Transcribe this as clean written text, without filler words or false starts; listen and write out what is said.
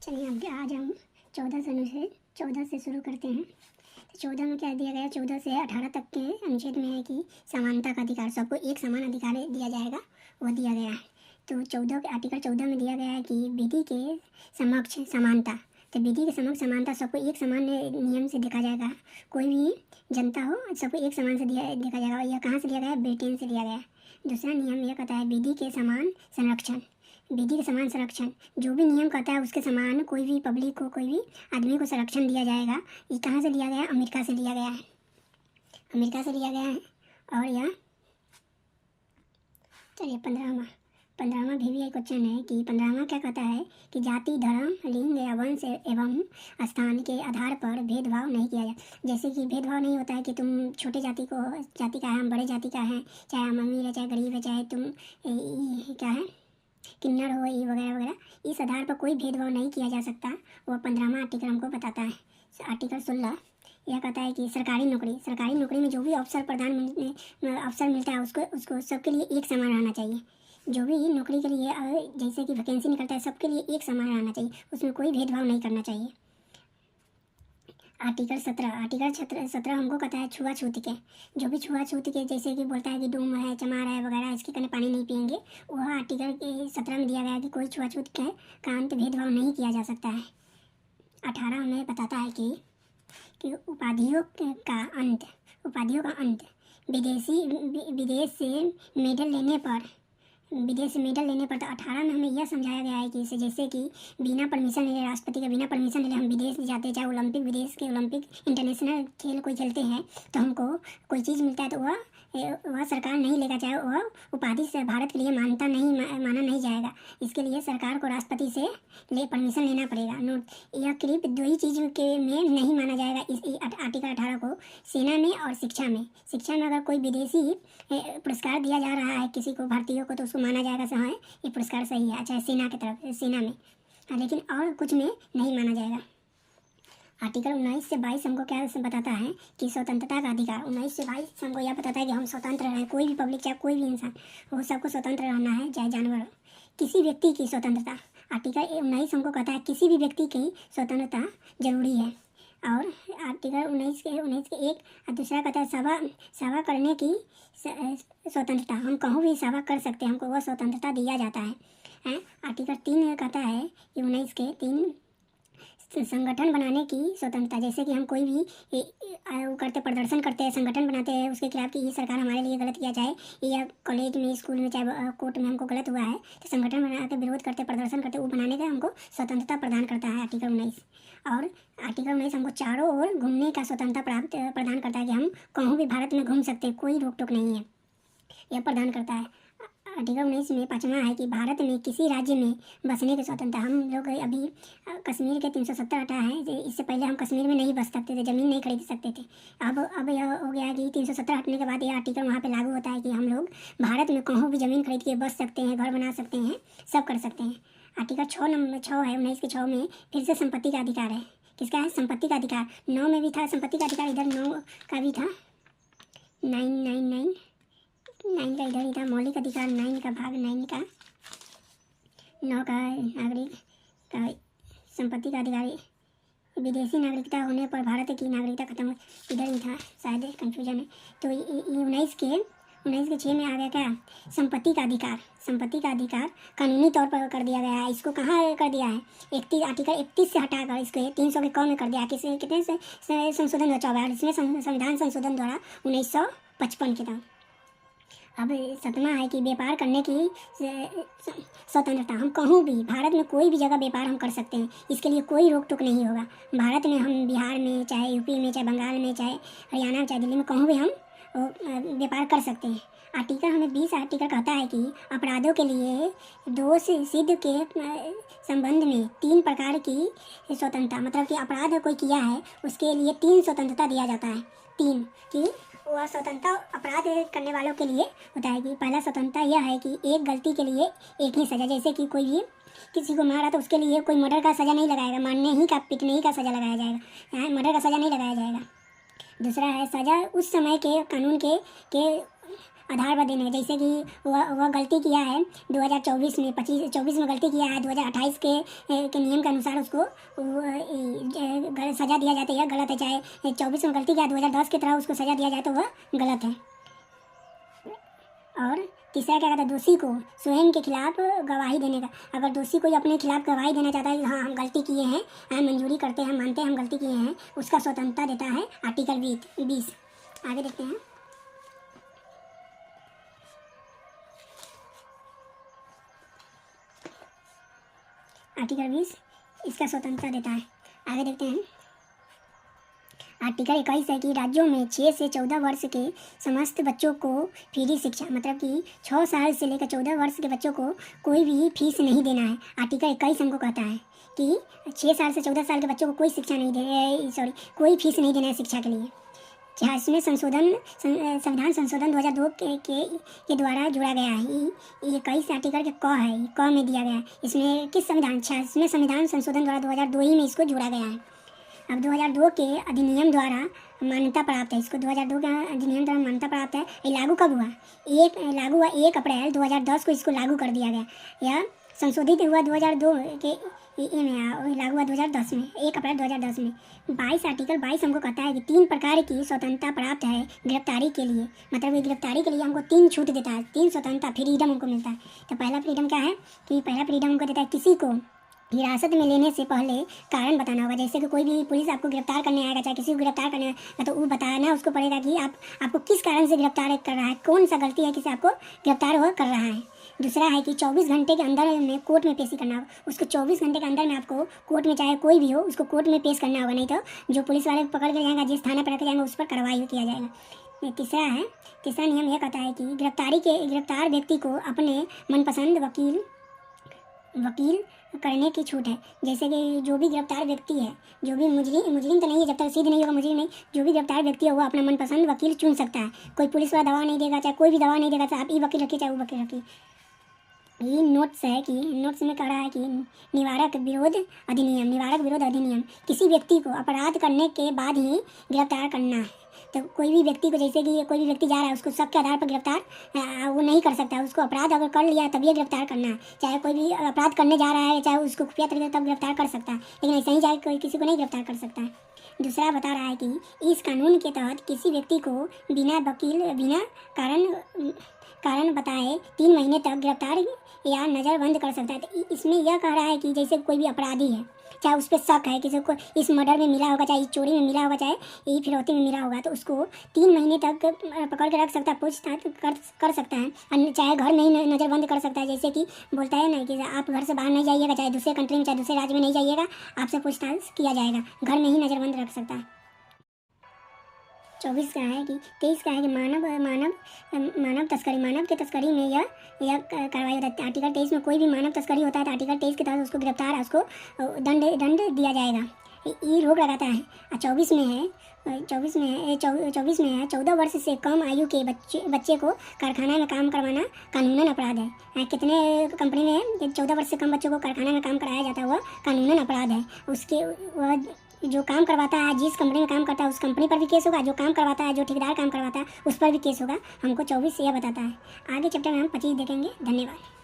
चलिए अब आज हम 14 से शुरू करते हैं। तो 14 में क्या दिया गया है? 14 से 18 तक के अनुच्छेद में है कि समानता का अधिकार, सबको एक समान अधिकार दिया जाएगा, वो दिया गया है। तो 14 आर्टिकल 14 में दिया गया है कि विधि के समक्ष समानता। तो विधि के समक्ष समानता, सबको एक समान नियम से देखा जाएगा। कोई भी जनता हो सबको एक समान से देखा जाएगा। यह कहाँ से दिया गया है? ब्रिटेन से दिया गया है। दूसरा नियम यह कहता है विधि के समान संरक्षण। विधि के समान संरक्षण, जो भी नियम कहता है उसके समान कोई भी पब्लिक को, कोई भी आदमी को संरक्षण दिया जाएगा। ये कहाँ से लिया गया है? अमेरिका से लिया गया है। अमेरिका से लिया गया है। और यह चलिए 15वां भी क्वेश्चन है कि 15वां क्या कहता है कि जाति, धर्म, लिंग या वंश एवं स्थान के आधार पर भेदभाव नहीं किया जाए। जैसे कि भेदभाव नहीं होता है कि तुम छोटे जाति का है, हम बड़े जाति का है, चाहे हम अमीर है चाहे गरीब है, चाहे तुम क्या है किन्नर हो, ये वगैरह वगैरह, इस आधार पर कोई भेदभाव नहीं किया जा सकता। वो 15वां आर्टिकल हमको बताता है। आर्टिकल 16 यह कहता है कि सरकारी नौकरी में जो भी अवसर मिलता है उसको सबके लिए एक समान रहना चाहिए। जो भी नौकरी के लिए जैसे कि वैकेंसी निकलता है, सबके लिए एक समान रहना चाहिए, उसमें कोई भेदभाव नहीं करना चाहिए। आर्टिकल 17 हमको कहता है छुआछूत के। जो भी छुआछूत के, जैसे कि बोलता है कि डूम है, चमार है वगैरह, इसके कने पानी नहीं पियेंगे, वह आर्टिकल 17 में दिया गया है कि कोई छुआछूत के का अंत भेदभाव नहीं किया जा सकता है। 18 हमें बताता है कि उपाधियों का अंत विदेश से मेडल लेने पर तो 18 में हमें यह समझाया गया है कि जैसे कि बिना परमिशन ले, राष्ट्रपति का बिना परमिशन ले हम विदेश जाते हैं, चाहे विदेश के ओलंपिक इंटरनेशनल खेल कोई खेलते हैं, तो हमको कोई चीज़ मिलता है तो वह सरकार नहीं लेगा, चाहे वह उपाधि से भारत के लिए माना नहीं जाएगा। इसके लिए सरकार को राष्ट्रपति से परमिशन लेना पड़ेगा। नोट, यह करीब दो ही चीज़ के में नहीं माना जाएगा इस आर्टिकल 18 को, सेना में और शिक्षा में। अगर कोई विदेशी पुरस्कार दिया जा रहा है किसी को, भारतीयों को, तो उसको माना जाएगा हाँ ये पुरस्कार सही है, चाहे सेना में, लेकिन और कुछ में नहीं माना जाएगा। आर्टिकल 19 से 22 हमको क्या बताता है कि स्वतंत्रता का अधिकार। 19 से 22 हमको यह बताता है कि हम स्वतंत्र रहें, कोई भी पब्लिक चाहे कोई भी इंसान, वो सबको स्वतंत्र रहना है, चाहे जानवर हो। किसी व्यक्ति की स्वतंत्रता, आर्टिकल 19 हमको कहता है किसी भी व्यक्ति की स्वतंत्रता जरूरी है। और आर्टिकल 19 के एक दूसरा कहता है सभा करने की स्वतंत्रता, हम कहूँ भी सभा कर सकते हैं, हमको वह स्वतंत्रता दिया जाता है। आर्टिकल 3 कहता है कि 19 के 3 संगठन बनाने की स्वतंत्रता, जैसे कि हम कोई भी प्रदर्शन करते हैं, संगठन बनाते हैं उसके खिलाफ कि ये सरकार हमारे लिए गलत किया, चाहे या कॉलेज में, स्कूल में, चाहे कोर्ट में हमको गलत हुआ है, तो संगठन बना के विरोध करते, प्रदर्शन करते, वो बनाने का हमको स्वतंत्रता प्रदान करता है आर्टिकल 19। और आर्टिकल 19 हमको चारों ओर घूमने का स्वतंत्रता प्रदान करता है कि हम कहूँ भी भारत में घूम सकते, कोई रोक टोक नहीं है, यह प्रदान करता है। आर्टिकल 19 में 5वां है कि भारत में किसी राज्य में बसने की स्वतंत्रता। हम लोग अभी कश्मीर के 370 हटा है, इससे पहले हम कश्मीर में नहीं बस सकते थे, ज़मीन नहीं खरीद सकते थे। अब यह हो गया कि 370 हटने के बाद यह आर्टिकल वहाँ पे लागू होता है कि हम लोग भारत में कहूँ भी ज़मीन खरीद के बस सकते हैं, घर बना सकते हैं, सब कर सकते हैं। आर्टिकल 6 है 19 के 6 में फिर से संपत्ति का अधिकार है। किसका है? संपत्ति का अधिकार। 9 में भी था संपत्ति का अधिकार, इधर 9 का भी था, 9 का इधर ही था, मौलिक अधिकार 9 का भाग 9 का 9 का नागरिक का संपत्ति का अधिकारी। विदेशी नागरिकता होने पर भारत की नागरिकता खत्म, इधर ही था, शायद कंफ्यूजन है। तो 19 के 6 में आ गया क्या? संपत्ति का अधिकार कानूनी तौर पर कर दिया गया है। इसको कहाँ कर दिया है? आर्टिकल 31 से हटाकर इसको 300 के क में कर दिया। कितने से संशोधन हुआ? 44 में संविधान संशोधन द्वारा 1955 के तहत। अब 7वां है कि व्यापार करने की स्वतंत्रता। हम कहूँ भी भारत में कोई भी जगह व्यापार हम कर सकते हैं, इसके लिए कोई रोक टोक नहीं होगा। भारत में हम बिहार में, चाहे यूपी में, चाहे बंगाल में, चाहे हरियाणा में, चाहे दिल्ली में, कहूँ भी हम व्यापार कर सकते हैं। आर्टिकल हमें 20 आर्टिकल कहता है कि अपराधों के लिए दोष सिद्ध के संबंध में 3 प्रकार की स्वतंत्रता, मतलब कि अपराध कोई किया है उसके लिए 3 स्वतंत्रता दिया जाता है। 3 कि वह स्वतंत्रता अपराध करने वालों के लिए होता है कि पहला स्वतंत्रता यह है कि एक गलती के लिए एक ही सज़ा, जैसे कि कोई भी किसी को मारा तो उसके लिए कोई मर्डर का सज़ा नहीं लगाएगा, मारने ही का, पीटने ही का सज़ा लगाया जाएगा, यहाँ मर्डर का सज़ा नहीं लगाया जाएगा। दूसरा है सज़ा उस समय के कानून के आधार पर देने, जैसे कि वह गलती किया है 2024 में, 24 में गलती किया है, 2028 के नियम के अनुसार उसको सज़ा दिया जाता है, यह गलत है। चाहे 24 में गलती किया 2010 की तरह उसको सज़ा दिया जाए तो वह गलत है। और तीसरा क्या कहता है, दोषी को स्वयं के खिलाफ गवाही देने का। अगर दोषी कोई अपने खिलाफ गवाही देना चाहता है कि हाँ हम गलती किए हैं, हम मंजूरी करते हैं, मानते हैं हम गलती किए हैं, उसका स्वतंत्रता देता है आर्टिकल 20। आगे देखते हैं। आर्टिकल 20 इसका स्वतंत्रता देता है। आगे देखते हैं। आर्टिकल 21 है कि राज्यों में 6 से 14 वर्ष के समस्त बच्चों को फ्री शिक्षा, मतलब कि 6 साल से लेकर 14 वर्ष के बच्चों को कोई भी फीस नहीं देना है। आर्टिकल 21 हमको कहता है कि 6 साल से 14 साल के बच्चों को कोई शिक्षा नहीं दे कोई फीस नहीं देना है शिक्षा के लिए। इसमें संविधान संशोधन 2002 के द्वारा जोड़ा गया है। ये 21 आर्टिकल के क में दिया गया है। इसमें किस इसमें संविधान संशोधन द्वारा 2002 ही में इसको जोड़ा गया है। अब 2002 के अधिनियम द्वारा मान्यता प्राप्त है, इसको 2002 का अधिनियम द्वारा मान्यता प्राप्त है। ये लागू कब हुआ? 1 अप्रैल 2010 को इसको लागू कर दिया गया। यह संशोधित हुआ 2002 के में, लागू हुआ 2010 में, 1 अप्रैल 2010 में। 22 आर्टिकल 22 हमको कहता है कि 3 प्रकार की स्वतंत्रता प्राप्त है गिरफ्तारी के लिए, मतलब ये गिरफ्तारी के लिए हमको 3 छूट देता है, 3 स्वतंत्रता फ्रीडम हमको मिलता है। तो पहला फ्रीडम क्या है कि पहला फ्रीडम हमको देता है किसी को हिरासत में लेने से पहले कारण बताना होगा। जैसे कि कोई भी पुलिस आपको गिरफ्तार करने आएगा, चाहे किसी को गिरफ्तार करने आएगा, तो वो बताना उसको पड़ेगा कि आपको किस कारण से गिरफ्तार कर रहा है, कौन सा गलती है किसी आपको गिरफ्तार हुआ कर रहा है। दूसरा है कि 24 घंटे के अंदर में कोर्ट में पेशी करना होगा। उसको 24 घंटे के अंदर में आपको कोर्ट में, चाहे कोई भी हो, उसको कोर्ट में पेश करना होगा, नहीं तो जो पुलिस वाले पकड़ के जाएगा, जिस थाने पर रखे जाएंगे, उस पर कार्रवाई किया जाएगा। तीसरा नियम यह कहता है कि गिरफ्तार व्यक्ति को अपने मनपसंद वकील करने की छूट है। जैसे कि जो भी गिरफ्तार व्यक्ति है, जो भी मुजरिम तो नहीं है, जब तक सीधे नहीं होगा मुजरिम नहीं, जो भी गिरफ्तार व्यक्ति है वो अपना मनपसंद वकील चुन सकता है। कोई पुलिस वाला दवा नहीं देगा, चाहे कोई भी दवा नहीं देगा, चाहे आप ये वकील रखिए चाहे वो वकील रखिए। ये नोट्स में कह रहा है कि निवारक विरोध अधिनियम किसी व्यक्ति को अपराध करने के बाद ही गिरफ्तार करना है। तो कोई भी व्यक्ति को, जैसे कि कोई भी व्यक्ति जा रहा है, उसको शक के आधार पर गिरफ्तार वो नहीं कर सकता। उसको अपराध अगर कर लिया तब ये गिरफ्तार करना है। चाहे कोई भी अपराध करने जा रहा है, चाहे उसको खुफिया तरीके तब गिरफ्तार कर सकता है, लेकिन ऐसे ही जाए कोई किसी को नहीं गिरफ्तार कर सकता है। दूसरा बता रहा है कि इस कानून के तहत किसी व्यक्ति को बिना कारण बताए 3 महीने तक गिरफ्तार या नज़रबंद कर सकता है। तो इसमें यह कह रहा है कि जैसे कोई भी अपराधी है, चाहे उस पर शक है, किसी को इस मर्डर में मिला होगा, चाहे इस चोरी में मिला होगा, चाहे ये फिरौती में मिला होगा, तो उसको 3 महीने तक पकड़ के रख सकता है, पूछताछ कर सकता है। चाहे घर में ही नज़रबंद कर सकता है। जैसे कि बोलता है ना कि आप घर से बाहर नहीं जाइएगा, चाहे दूसरे कंट्री में, चाहे दूसरे राज्य में नहीं जाइएगा, आपसे पूछताछ किया जाएगा। घर में ही नज़रबंद रख सकता है। 23 का है कि 23 का है कि मानव के तस्करी में यह कार्रवाई होता है। आर्टिकल 23 में कोई भी मानव तस्करी होता है तो आर्टिकल 23 के तहत उसको गिरफ्तार, उसको दंड दिया जाएगा। ये रोक लगाता है। 24 में है 14 वर्ष से कम आयु के बच्चे को कारखाना में काम करवाना कानूनन अपराध है। कितने कंपनी में 14 वर्ष से कम बच्चों को कारखाना में काम कराया जाता है वह कानूनन अपराध है। उसके वह जो काम करवाता है, जिस कंपनी में काम करता है उस कंपनी पर भी केस होगा, जो काम करवाता है, जो ठेकेदार काम करवाता है उस पर भी केस होगा। हमको 24 से यह बताता है। आगे चैप्टर में हम 25 देखेंगे। धन्यवाद।